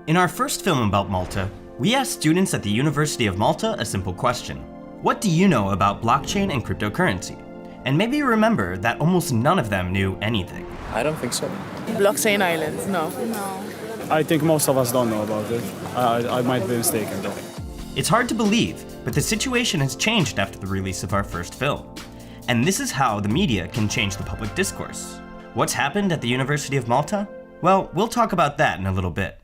In our first film about Malta, we asked students at the University of Malta a simple question. What do you know about blockchain and cryptocurrency? And maybe you remember that almost none of them knew anything. I don't think so. Blockchain islands, no. I think most of us don't know about it. I might be mistaken though. It's hard to believe, but the situation has changed after the release of our first film. And this is how the media can change the public discourse. What's happened at the University of Malta? Well, we'll talk about that in a little bit.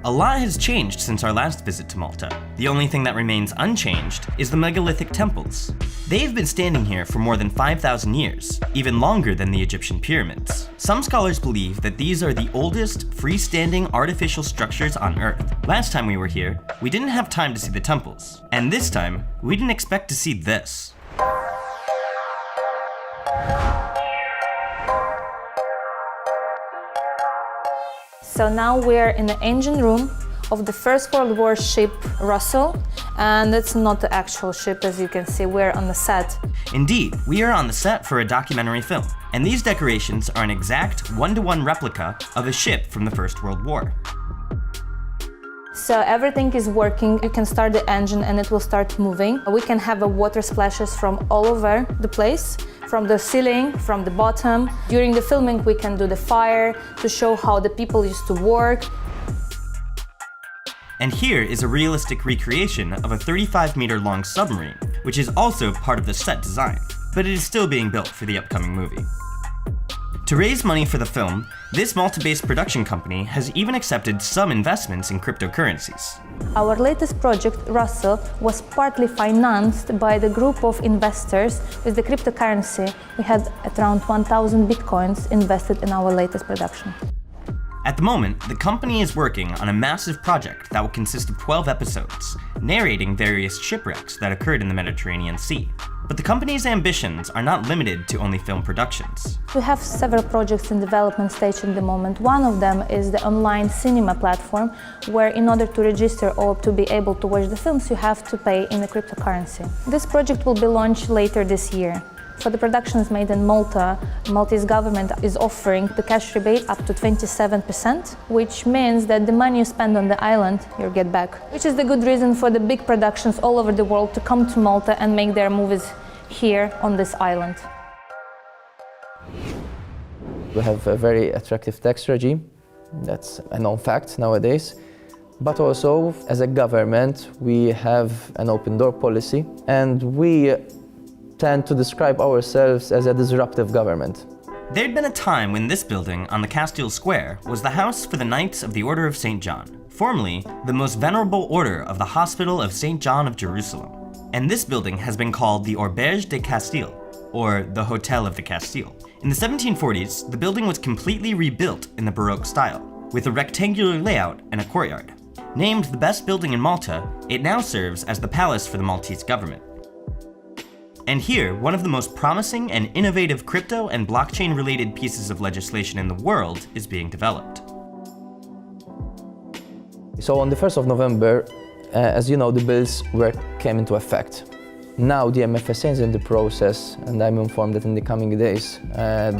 A lot has changed since our last visit to Malta. The only thing that remains unchanged is the megalithic temples. They've been standing here for more than 5,000 years, even longer than the Egyptian pyramids. Some scholars believe that these are the oldest freestanding artificial structures on Earth. Last time we were here, we didn't have time to see the temples. And this time, we didn't expect to see this. So now we're in the engine room of the First World War ship Russell, and it's not the actual ship, as you can see. We're on the set. Indeed, we are on the set for a documentary film, and these decorations are an exact one-to-one replica of a ship from the First World War. So everything is working. You can start the engine and it will start moving. We can have water splashes from all over the place, from the ceiling, from the bottom. During the filming, we can do the fire to show how the people used to work. And here is a realistic recreation of a 35-meter long submarine, which is also part of the set design, but it is still being built for the upcoming movie. To raise money for the film, this Malta-based production company has even accepted some investments in cryptocurrencies. Our latest project, Russell, was partly financed by the group of investors with the cryptocurrency. We had around 1,000 bitcoins invested in our latest production. At the moment, the company is working on a massive project that will consist of 12 episodes, narrating various shipwrecks that occurred in the Mediterranean Sea. But the company's ambitions are not limited to only film productions. We have several projects in development stage at the moment. One of them is the online cinema platform, where in order to register or to be able to watch the films, you have to pay in the cryptocurrency. This project will be launched later this year. For the productions made in Malta, Maltese government is offering the cash rebate up to 27%, which means that the money you spend on the island, you get back. Which is the good reason for the big productions all over the world to come to Malta and make their movies here on this island. We have a very attractive tax regime. That's a known fact nowadays. But also, as a government, we have an open door policy, and we tend to describe ourselves as a disruptive government. There'd been a time when this building on the Castile Square was the house for the Knights of the Order of St. John, formerly the most venerable order of the Hospital of St. John of Jerusalem. And this building has been called the Auberge de Castile, or the Hotel of the Castile. In the 1740s, the building was completely rebuilt in the Baroque style, with a rectangular layout and a courtyard. Named the best building in Malta, it now serves as the palace for the Maltese government. And here, one of the most promising and innovative crypto and blockchain-related pieces of legislation in the world is being developed. So on the 1st of November, as you know, the bills came into effect. Now the MFSA is in the process, and I'm informed that in the coming days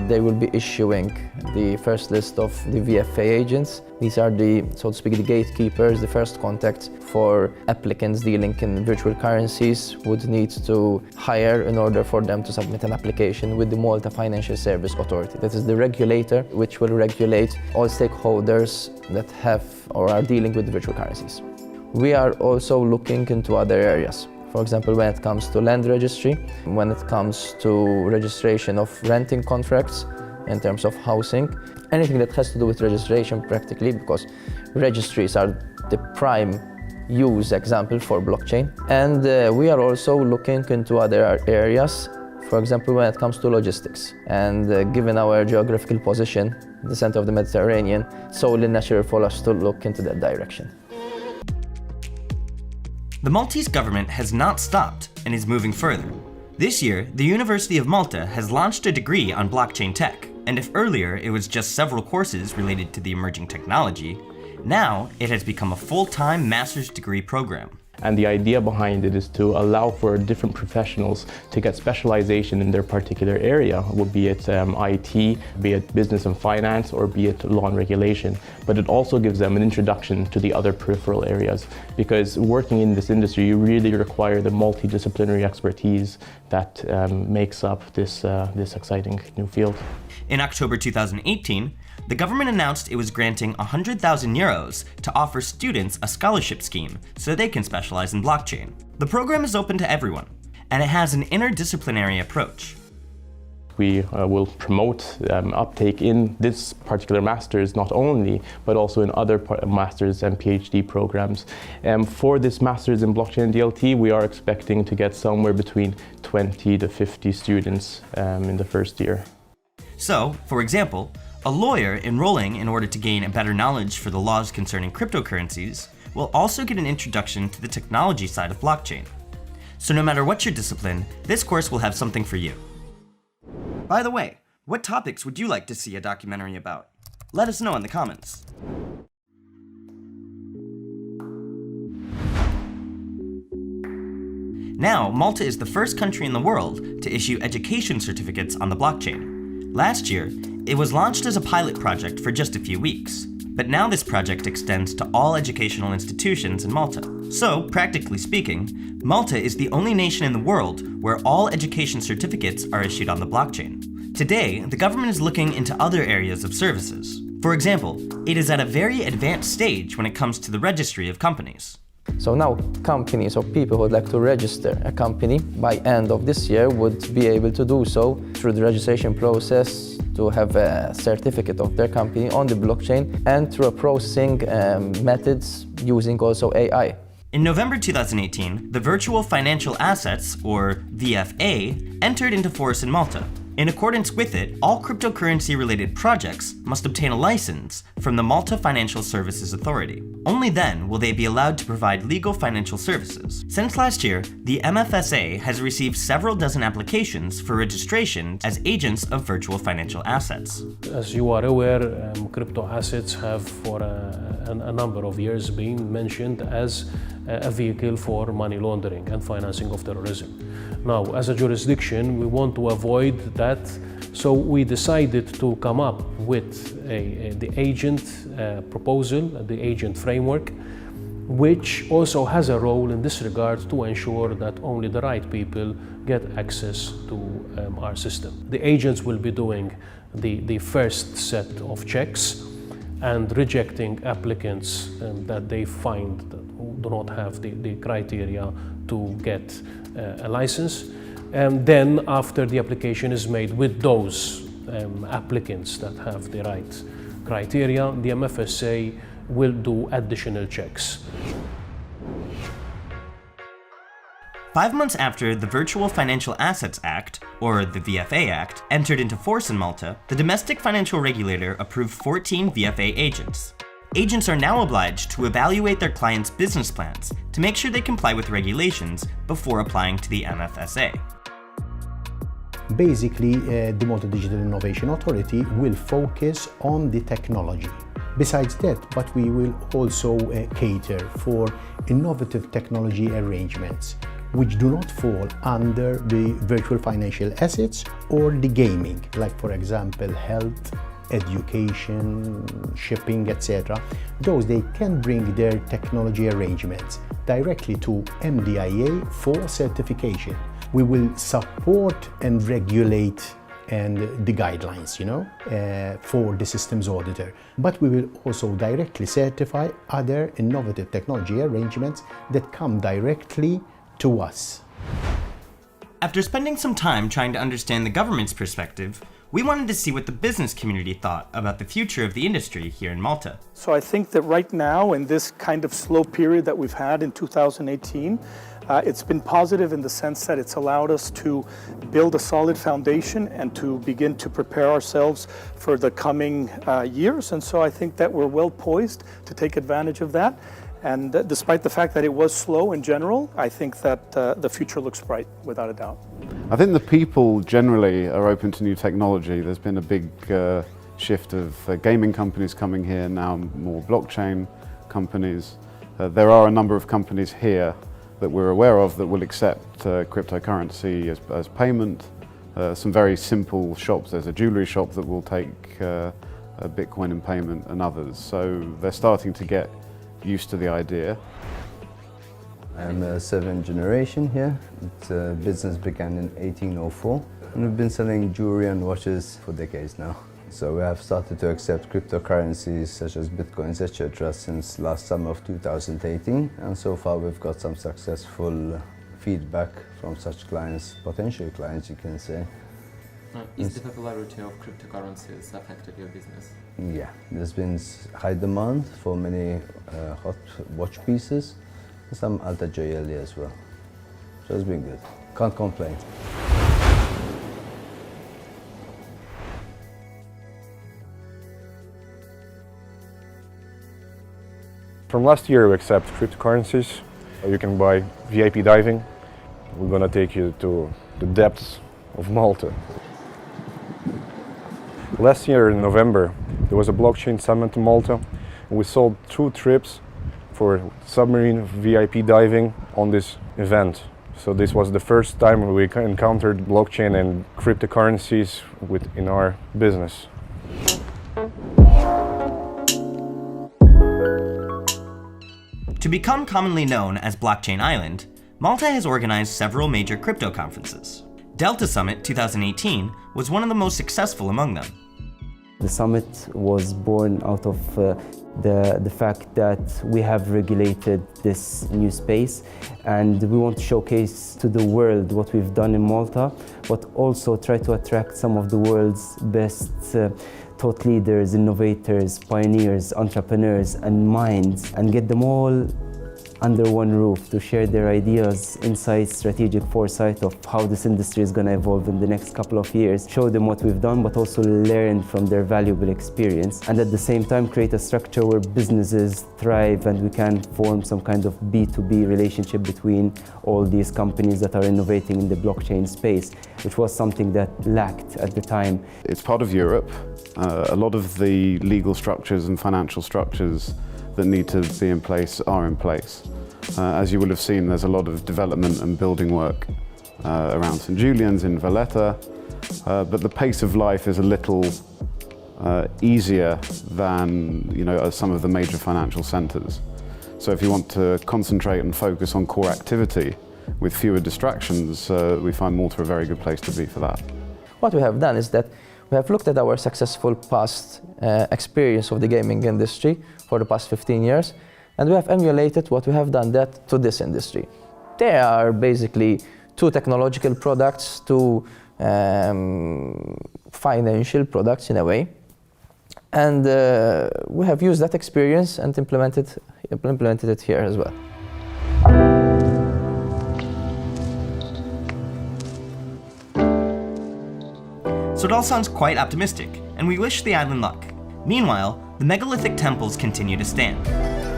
they will be issuing the first list of the VFA agents. These are the, so to speak, the gatekeepers, the first contact for applicants dealing in virtual currencies would need to hire in order for them to submit an application with the Malta Financial Service Authority. That is the regulator which will regulate all stakeholders that have or are dealing with the virtual currencies. We are also looking into other areas. For example, when it comes to land registry, when it comes to registration of renting contracts in terms of housing, anything that has to do with registration practically, because registries are the prime use example for blockchain. And we are also looking into other areas, for example, when it comes to logistics. And given our geographical position, the center of the Mediterranean, it's solely natural for us to look into that direction. The Maltese government has not stopped and is moving further. This year, the University of Malta has launched a degree on blockchain tech, and if earlier it was just several courses related to the emerging technology, now it has become a full-time master's degree program. And the idea behind it is to allow for different professionals to get specialization in their particular area, be it IT, be it business and finance, or be it law and regulation. But it also gives them an introduction to the other peripheral areas, because working in this industry, you really require the multidisciplinary expertise that makes up this exciting new field. In October 2018, the government announced it was granting €100,000 to offer students a scholarship scheme so they can specialize in blockchain. The program is open to everyone, and it has an interdisciplinary approach. We will promote uptake in this particular master's not only, but also in other master's and PhD programs. For this master's in blockchain DLT, we are expecting to get somewhere between 20 to 50 students in the first year. So, for example, a lawyer enrolling in order to gain a better knowledge for the laws concerning cryptocurrencies will also get an introduction to the technology side of blockchain. So no matter what your discipline, this course will have something for you. By the way, what topics would you like to see a documentary about? Let us know in the comments. Now, Malta is the first country in the world to issue education certificates on the blockchain. Last year, it was launched as a pilot project for just a few weeks, but now this project extends to all educational institutions in Malta. So, practically speaking, Malta is the only nation in the world where all education certificates are issued on the blockchain. Today, the government is looking into other areas of services. For example, it is at a very advanced stage when it comes to the registry of companies. So now companies or people who would like to register a company by end of this year would be able to do so through the registration process, to have a certificate of their company on the blockchain, and through a processing methods using also AI. In November 2018, the Virtual Financial Assets, or VFA, entered into force in Malta. In accordance with it, all cryptocurrency-related projects must obtain a license from the Malta Financial Services Authority. Only then will they be allowed to provide legal financial services. Since last year, the MFSA has received several dozen applications for registration as agents of virtual financial assets. As you are aware, crypto assets have for a number of years been mentioned as a vehicle for money laundering and financing of terrorism. Now, as a jurisdiction, we want to avoid that, so we decided to come up with the agent proposal, the agent framework, which also has a role in this regard to ensure that only the right people get access to our system. The agents will be doing the first set of checks and rejecting applicants that they find that do not have the criteria to get a license. And then after the application is made with those applicants that have the right criteria, the MFSA will do additional checks. 5 months after the Virtual Financial Assets Act, or the VFA Act, entered into force in Malta, the domestic financial regulator approved 14 VFA agents. Agents are now obliged to evaluate their clients' business plans to make sure they comply with regulations before applying to the MFSA. Basically, the Malta Digital Innovation Authority will focus on the technology. Besides that, but we will also cater for innovative technology arrangements which do not fall under the virtual financial assets or the gaming, like for example health, education, shipping, etc. Those they can bring their technology arrangements directly to MDIA for certification. We will support and regulate and the guidelines, for the systems auditor. But we will also directly certify other innovative technology arrangements that come directly to us. After spending some time trying to understand the government's perspective, we wanted to see what the business community thought about the future of the industry here in Malta. So I think that right now, in this kind of slow period that we've had in 2018, it's been positive in the sense that it's allowed us to build a solid foundation and to begin to prepare ourselves for the coming years. And so I think that we're well poised to take advantage of that. And despite the fact that it was slow in general, I think that the future looks bright, without a doubt. I think the people generally are open to new technology. There's been a big shift of gaming companies coming here, now more blockchain companies. There are a number of companies here that we're aware of that will accept cryptocurrency as payment. Some very simple shops. There's a jewellery shop that will take Bitcoin in payment and others. So they're starting to get used to the idea. I'm a seventh generation here. The business began in 1804 and we've been selling jewelry and watches for decades now. So we have started to accept cryptocurrencies such as Bitcoins, etc. since last summer of 2018, and so far we've got some successful feedback from such clients, potential clients you can say. Is the popularity of cryptocurrencies affected your business? Yeah, there's been high demand for many hot watch pieces, and some alta jewelry as well. So it's been good, can't complain. From last year we accept cryptocurrencies. You can buy VIP diving. We're going to take you to the depths of Malta. Last year in November there was a blockchain summit in Malta and we sold 2 trips for submarine VIP diving on this event. So this was the first time we encountered blockchain and cryptocurrencies in our business. To become commonly known as Blockchain Island, Malta has organized several major crypto conferences. Delta Summit 2018 was one of the most successful among them. The summit was born out of the fact that we have regulated this new space and we want to showcase to the world what we've done in Malta, but also try to attract some of the world's best thought leaders, innovators, pioneers, entrepreneurs and minds, and get them all under one roof to share their ideas, insights, strategic foresight of how this industry is going to evolve in the next couple of years, show them what we've done, but also learn from their valuable experience, and at the same time create a structure where businesses thrive and we can form some kind of B2B relationship between all these companies that are innovating in the blockchain space, which was something that lacked at the time. It's part of Europe. A lot of the legal structures and financial structures that need to be in place are in place. As you will have seen, there's a lot of development and building work around St Julian's in Valletta, but the pace of life is a little easier than some of the major financial centres. So if you want to concentrate and focus on core activity with fewer distractions, we find Malta a very good place to be for that. What we have done is that we have looked at our successful past experience of the gaming industry for the past 15 years, and we have emulated what we have done that to this industry. There are basically 2 technological products, 2 financial products in a way, and we have used that experience and implemented it here as well. So it all sounds quite optimistic, and we wish the island luck. Meanwhile, the megalithic temples continue to stand.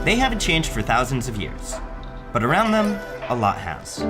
They haven't changed for thousands of years, but around them, a lot has.